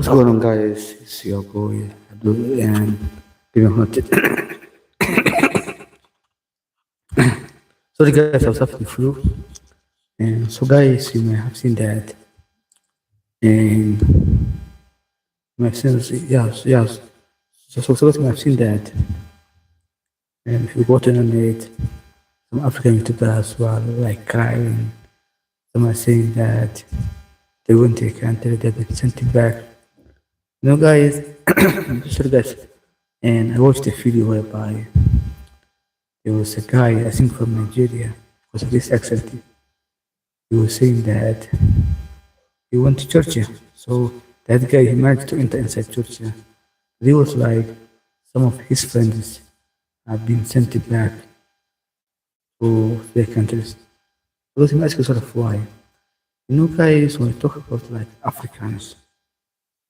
What's going on, guys? It's your boy Abdul, and giving hunted. Sorry, guys, I was having the flu. And so, guys, you may have seen that. And my sins, yes. So guys, you may have seen that. And if you go to the net, some African YouTubers were like crying. Some are saying that they went to a country, they've been sent it back. You know, guys, sorry, guys. And I watched a video whereby there was a guy, I think from Nigeria, because of this accent. He was saying that he went to Georgia. So that guy, he managed to enter inside Georgia. He was like, some of his friends have been sent back to their countries. So let me ask you sort of why. You know, guys, when we talk about like Africans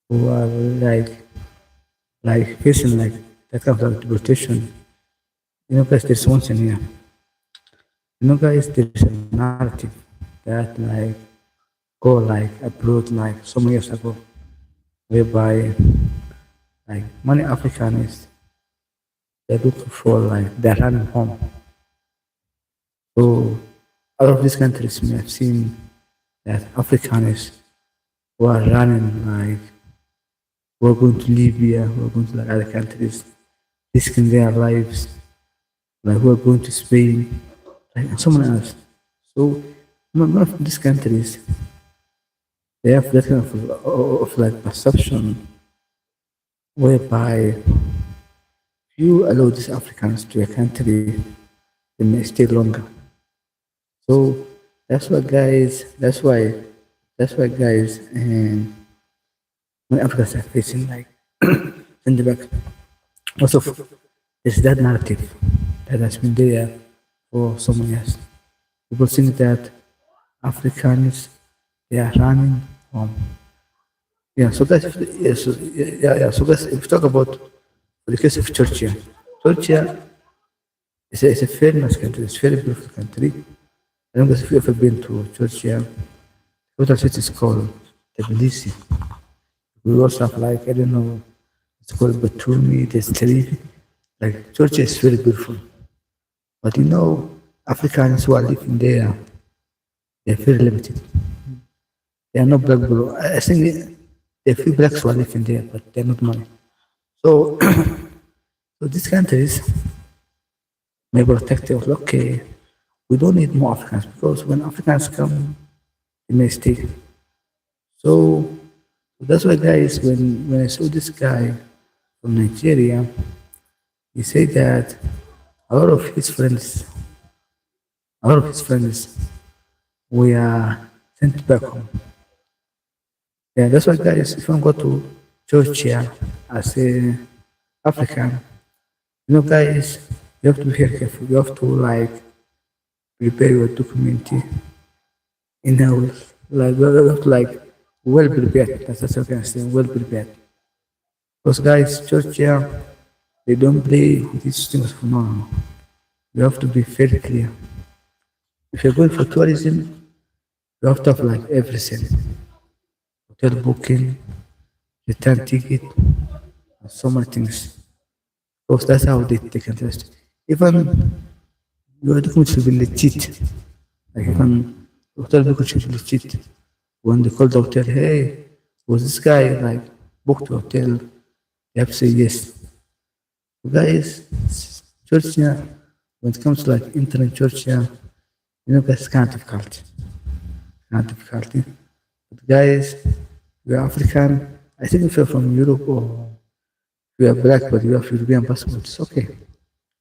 who are like facing like that kind of deportation, you know, guys, there's one thing here. You know, guys, there's a narrative that like go like abroad like some years ago, whereby like many Africans they're looking for like they're running home. So out of these countries we have seen that Africans who are running like we're going to Libya, we're going to like other countries, risking their lives, like we're going to Spain, like and someone else. So none of these countries they have that kind of like perception whereby if you allow these Africans to a country, they may stay longer. So that's why guys, guys, and when Africans are facing like in the back, also there's that narrative that has been there for so many years. People think that Africans they are running home. Yeah, so guys, so guys, if we talk about the case of Georgia, Georgia is a very nice country. It's a very beautiful country. I don't know if you've ever been to Georgia. The capital city is called Tbilisi. We also have like I don't know, it's called Batumi. There's Tel. Like Georgia is very beautiful, but you know, Africans who are living there, they're very limited. They are not black people. I think there are few blacks who are living there, but they're not many. So, so these countries may protect us. Okay, we don't need more Africans because when Africans come, they may stay. So that's why, guys, when I saw this guy from Nigeria, he said that a lot of his friends, were sent back home. Yeah, that's why, guys, if you go to Georgia as a African, you know, guys, you have to be very careful. You have to like prepare your document in house, like you have to like well prepared. That's what I can say, well prepared. Because, guys, Georgia, they don't play with these things for now. You have to be very clear. If you're going for tourism, you have to have like everything: hotel booking, return ticket, and so many things. Because that's how they take interest. Even your document should be legit. Like even hotel booking should be legit. When they call the hotel, hey, was this guy like booked the hotel? You have to say yes. So, guys, Georgia, when it comes to like entering Georgia, you know, guys, it's kind of difficult. But guys, you're African. I think if you're from Europe or you are black but you have European passport, it's okay.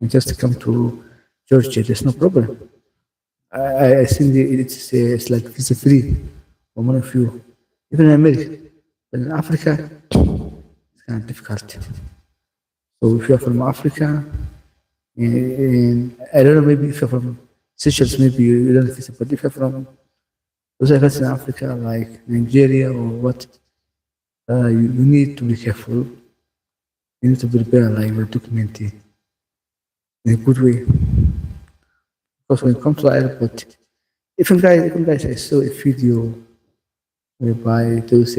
And just come to Georgia, there's no problem. I think it's like visa free for one of you. Even in America, but in Africa, it's kind of difficult. So if you're from Africa, and I don't know, maybe if you're from Seychelles, maybe you don't have visa, but if you're from those countries in Africa, like Nigeria or what, you need to be careful. You need to prepare like your document in a good way. Because when it comes to the airport, even guys, I saw a video whereby there was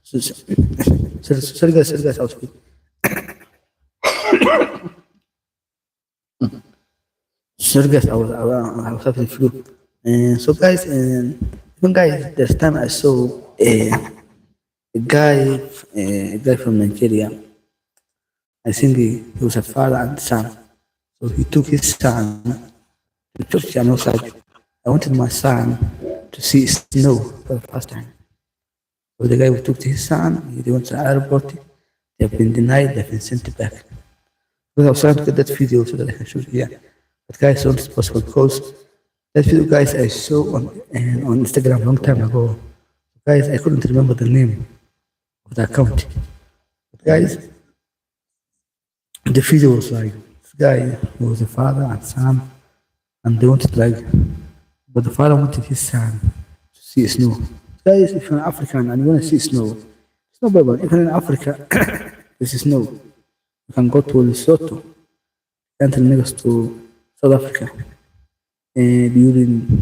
So, sorry guys, I was sorry guys, I was having flu. And so guys, and even guys, there's time I saw a guy, a guy from Nigeria. I think he was a father and son. So he took his son to church and was like, I wanted my son to see snow for the first time. So the guy who took his son, he went to the airport, they have been denied, they've been sent back. Because I was trying to get that video so that I can show it here. But guys, it's not possible because that video, guys, I saw on Instagram a long time ago. Guys, I couldn't remember the name of the account. But guys, the video was like, this guy who was a father and son, and they wanted like, but the father wanted his son to see snow. Guys, if you're an African and you want to see snow, it's no problem. If you're in Africa, there's snow. You can go to Lesotho, country next to South Africa, and during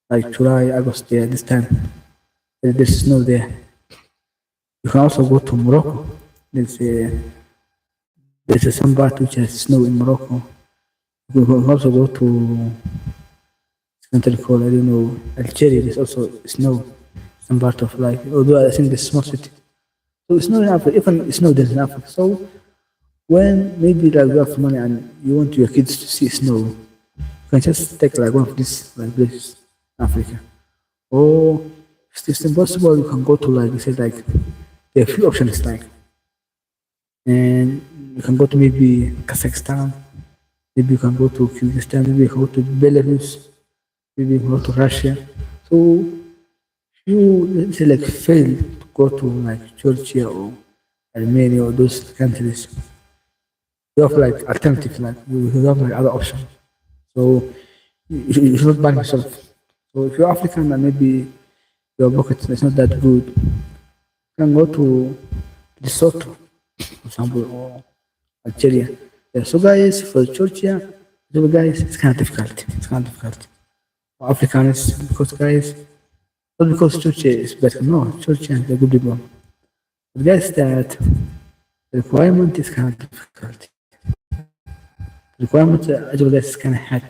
like July, August, there, this time, there's snow there. You can also go to Morocco. There's some part which has snow in Morocco. You can also go to country called, I don't know, Algeria. There's also snow. Some part of like, although I think there's small city. So snow in Africa, even snow there's in Africa. So when maybe like you have money and you want your kids to see snow, you can just take like one of these like places in Africa. Or if it's impossible, you can go to like, you said like, there are a few options like, and you can go to maybe Kazakhstan, maybe you can go to Kyrgyzstan, maybe you can go to Belarus, maybe you can go to Russia. So if you let's say like fail to go to like Georgia or Armenia or those countries, you have like alternative, like you have like other options. So you should not ban yourself. So if you're African and maybe your pocket is not that good, you can go to Lesotho, for example, or Algeria. Yeah, so guys, for Georgia, so guys, it's kind of difficult. It's kind of difficult. For Africans, because guys, not because Georgia is better. No, Georgia is a good people. But guys, that the requirement is kind of difficult. The requirement, actually, guys, is kind of hard.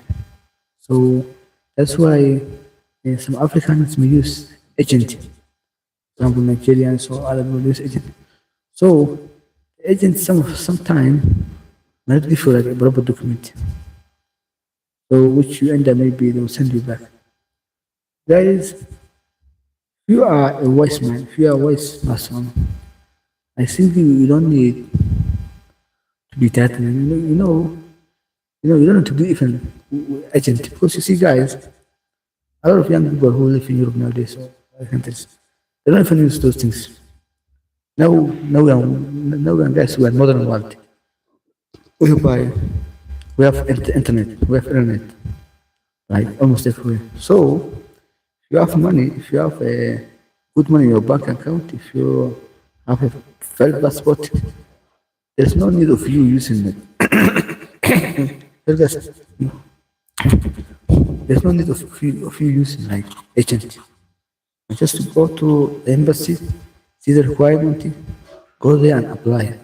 So that's why some Africans may use agent. For example, Nigerians or other people use agent. So agent sometime might give you like a proper document. So which you end up maybe they will send you back. Guys, if you are a wise man, if you are a wise person, I think you don't need to be that. You don't need to be even agent because you see, guys, a lot of young people who live in Europe nowadays or other countries, they don't even use those things. Now we are guys, we are modern world. Whereby we have internet, like almost everywhere. So if you have money, if you have a good money in your bank account, if you have a valid passport, there's no need of you using it. There's no need of you using like agent. Just to go to the embassy, see the requirement, go there and apply.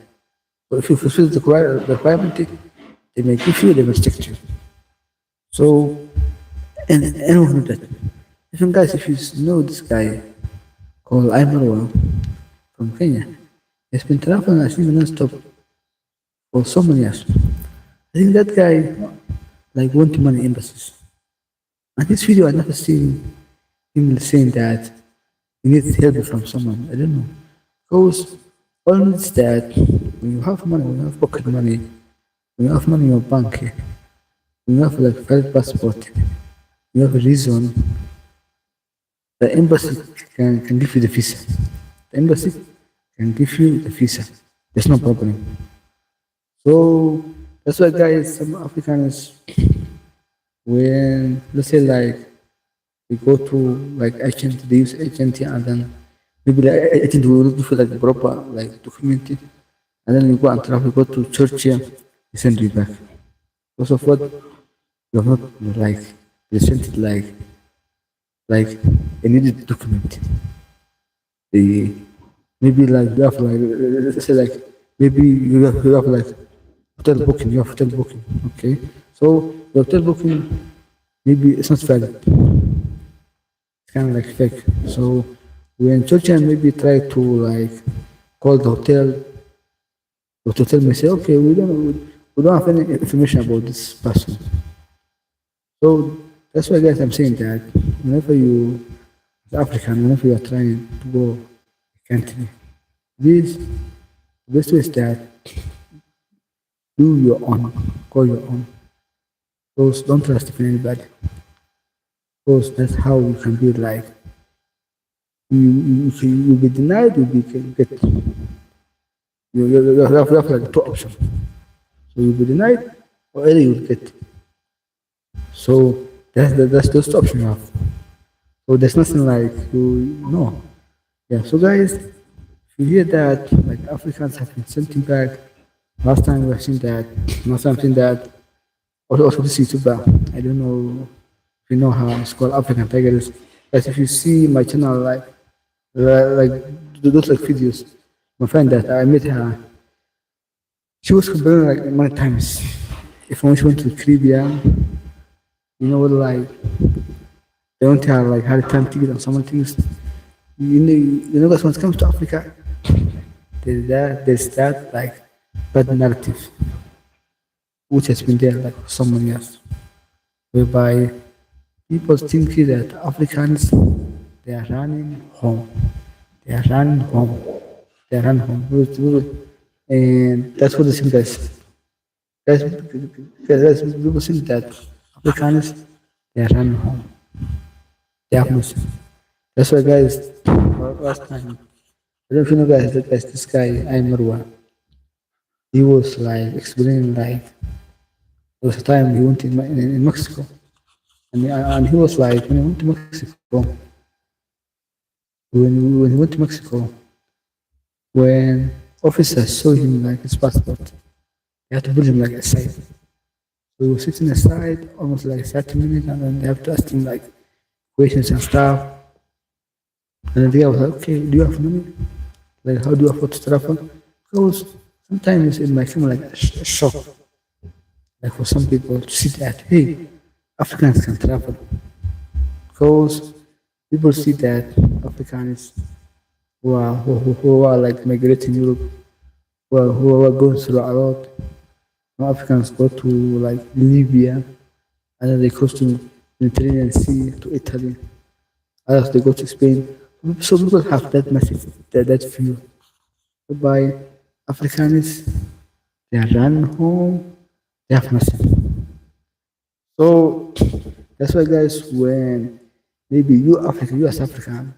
So if you fulfill the requirement, they may give you, they may stick you. So, and anyone know that. Even guys, if you know this guy called Aymarwa from Kenya, he's been traveling, I think, non-stop for so many years. I think that guy like went to many embassies. And this video, I never seen him saying that you need help from someone. I don't know. Because all it's that when you have money, when you have pocket money, when you have money in your bank, when you have like valid passport, you have a reason, the embassy can give you the visa. The embassy can give you the visa. There's no problem. So that's why guys, some Africans, when let's say like we go to like agent, they use agent and then maybe the agent will do for like proper like document, and then you go and travel, go to church here, they send you back. Because of what you have not like presented like like a needed document. The maybe like you have like let's say like maybe you have like hotel booking. You have hotel booking. Okay, so the hotel booking maybe it's not valid. It's kind of like fake. So when Churchill maybe try to like call the hotel may say, okay, we don't have any information about this person. So that's why, guys, I'm saying that whenever you, as African, whenever you are trying to go a country, this the best way is that do your own, call your own. Those don't trust in anybody. Because that's how you can be like you'll be denied, you'll be get you have like two options. So you'll be denied or either you'll get. So that's those two options you have. So there's nothing like you no. Yeah. So guys, if you hear that like Africans have been sent back, last time we've seen that, last time I've seen that. Also this YouTuber, I don't know if you know how it's called African Tigers. But if you see my channel like those like videos, my friend that I met her, she was complaining like many times. If when she went to the Caribbean, you know what like they don't have like hard time ticket and some things. You know guys when it comes to Africa, there's that like bad narrative which has been there like for so many years, whereby people think that Africans they are running home. They are running home. They are running home. And that's what the thing guys, people think that Africans they are running home. They have no sense. That's why guys last time I don't know if you know guys this guy I Marwa, he was like explaining like there was a time he went in Mexico and he was like when he went to Mexico when he went to Mexico when officers saw him like his passport they had to put him like aside. So he was sitting aside almost like 30 minutes and then they have to ask him like questions and stuff. And then the guy was like, okay, do you have money? Like, how do you afford to travel? Because sometimes it might seem like a shock, like for some people to see that, hey, Africans can travel. Because people see that Africans who are like migrating Europe, who are going through a lot. Some Africans go to like Libya, and then they cross to Mediterranean Sea to Italy. Others they go to Spain. So people have that message, that view. Whereby Africans they are running home, they have nothing. So that's why guys when maybe you as African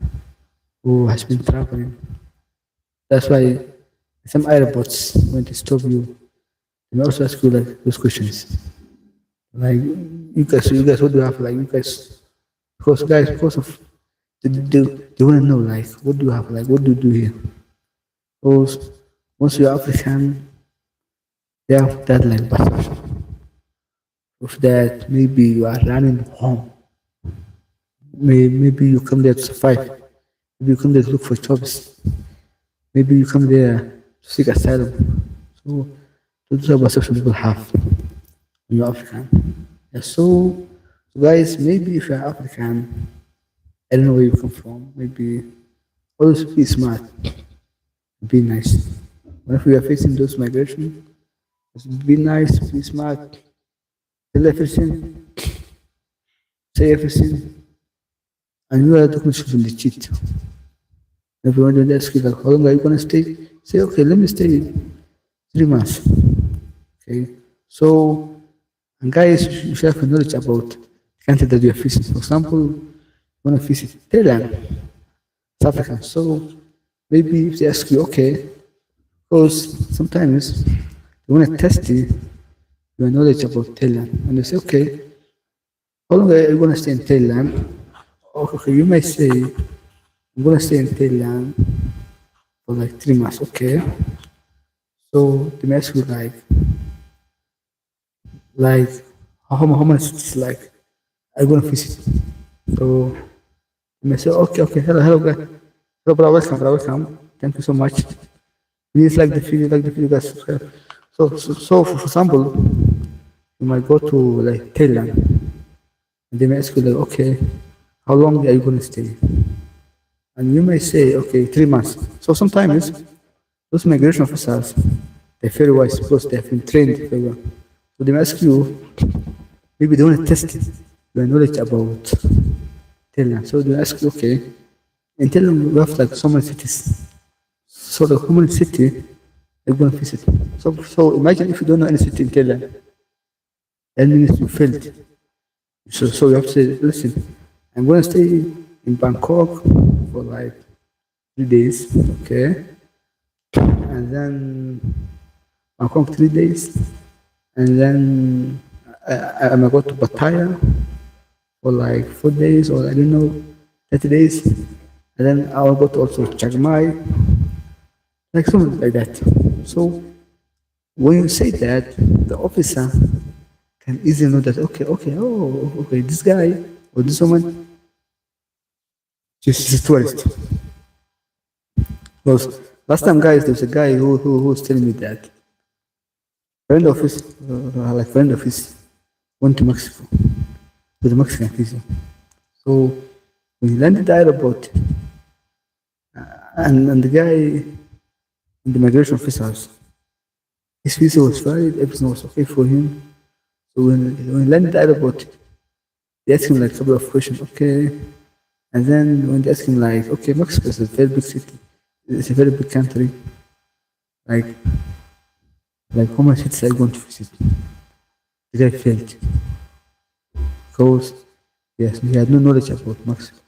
who has been traveling, that's why some airports when they stop you, they may also ask you like those questions. Like you guys what do you have like you guys because of they want to know like what do you have like what do you do here? Because once you're African, they have that like perception of that maybe you are running home. Maybe you come there to survive. Maybe you come there to look for jobs. Maybe you come there to seek asylum. So those are perception people have when you're African. Yeah, so guys, maybe if you're African, I don't know where you come from. Maybe always be smart, be nice. Whenever you are facing those migration, just be nice, be smart, tell everything, say everything, and you are the should be legit. If you want to ask you like how long are you gonna stay, say okay, let me stay 3 months. Okay, so and guys, you should have knowledge about the country that you are facing. For example, you want to visit Thailand, South Africa. So maybe if they ask you, okay, because sometimes they want to test your knowledge about Thailand, and they say, okay, how long are you going to stay in Thailand? Okay, you might say, I'm going to stay in Thailand for like 3 months, okay? So they may ask you like how much it's like, are you going to visit? So You may say, okay, hello, guys. Hello, bro, welcome. Thank you so much. Please like the video, guys, subscribe. So for example, you might go to like Thailand, and they may ask you like, okay, how long are you going to stay? And you may say, okay, 3 months. So sometimes those migration officers, they're very wise because they have been trained very well. So they may ask you, maybe they want to test your knowledge about Thailand. So they ask you, okay, in Thailand we have like so many cities. So the human city you're going to visit. So imagine if you don't know any city in Thailand, that means you failed. So you have to say, listen, I'm going to stay in Bangkok for like 3 days, okay? And then Bangkok 3 days, and then I'm going to go to Pattaya for like 4 days, or I don't know, 30 days. And then I'll go to also Chiang Mai, like something like that. So when you say that, the officer can easily know that, okay, this guy or this woman, she's a tourist. Because last time, guys, there was a guy who was telling me that friend of his went to Mexico with a Mexican visa. So when he landed the airport, and the guy in the migration officers, his visa was valid, everything was okay for him. So when he landed the airport, they asked him like a couple of questions, okay. And then when they asked him like, okay, Mexico is a very big city, it's a very big country. Like how many cities are you going to visit? The guy failed. Because yes, he had no knowledge about Mexico.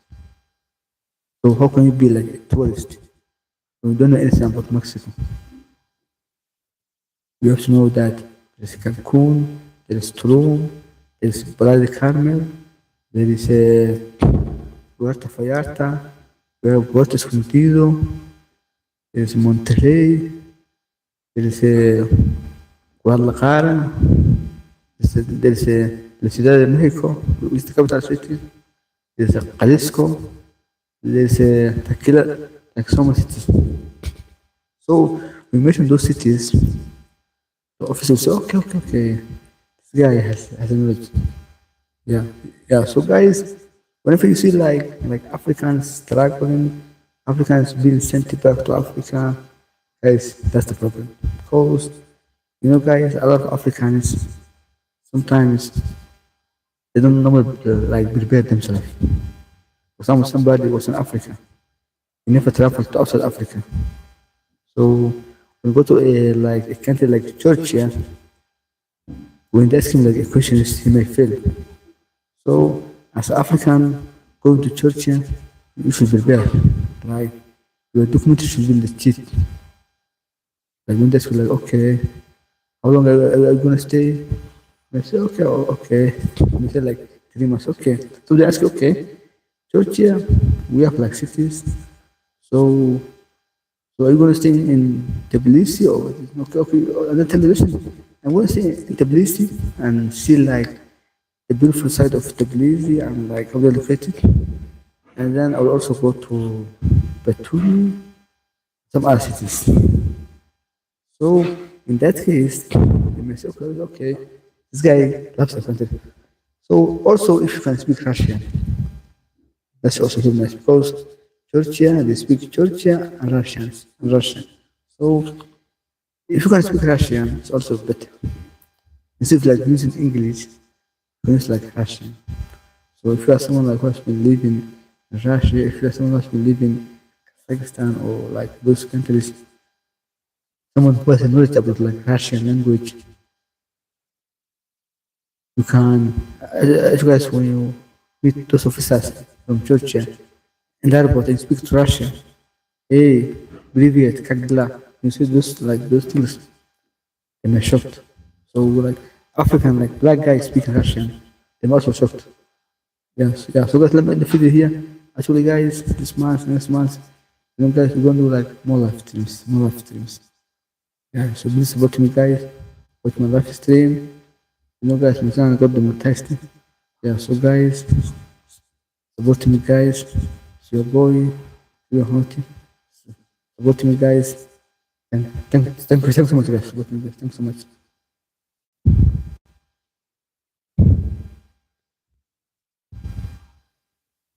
So how can you be like a tourist when you don't know anything about Mexico? You have to know that there's Cancun, there's Tulum, there's Playa del Carmen, there is Puerto Vallarta, we have Puerto Escondido, there's Monterrey, there is Guadalajara, there's La Ciudad de Mexico, which is the capital city, there's Jalisco, there's Tequila, like so many cities. So we mentioned those cities. The officer will say, okay. This guy has a knowledge. Yeah. So guys, whenever you see like Africans struggling, Africans being sent back to Africa, guys, that's the problem. Because guys, a lot of Africans sometimes they don't know like prepare themselves. For example, somebody was in Africa, he never traveled to outside Africa. So when you go to a country like Georgia, when they ask him like a question, he may fail. So as an African going to Georgia, you should prepare. Like your document should be legit. Like when they ask you like, okay, how long are you gonna stay? I say, okay. They say like 3 months, okay. So they ask, okay, Georgia, we have like cities. So are you going to stay in Tbilisi or okay? And then tell the listen, I'm going to stay in Tbilisi and see like the beautiful side of Tbilisi and like how they're located. And then I will also go to Batumi, some other cities. So in that case, you may say, okay, this guy loves the country. So also if you can speak Russian, that's also very nice because Georgia, they speak Georgia and Russian. So if you can speak Russian, it's also better. Instead of like using English, use like Russian. So if you are someone like who has been living in Russia, if you are someone who has been living in Kazakhstan or like those countries, someone who has a knowledge about like Russian language, you can, as you guys when you meet those officers from Georgia in the airport and speak to Russian, hey, привет, как дела? You see those things, and they're shocked. So like African, like black guys speaking Russian, they're also shocked. Yes, yeah. So guys, let me end the video here. Actually, guys, this month, next month, guys, we're gonna do like more live streams. Yeah. So please support me, guys. Watch my live stream. Guys, I'm got the testing. Yeah. So guys, support me, guys. It's your boy, your hunting, supporting me, guys. And thanks so much, guys. Supporting me, guys. Thanks so much.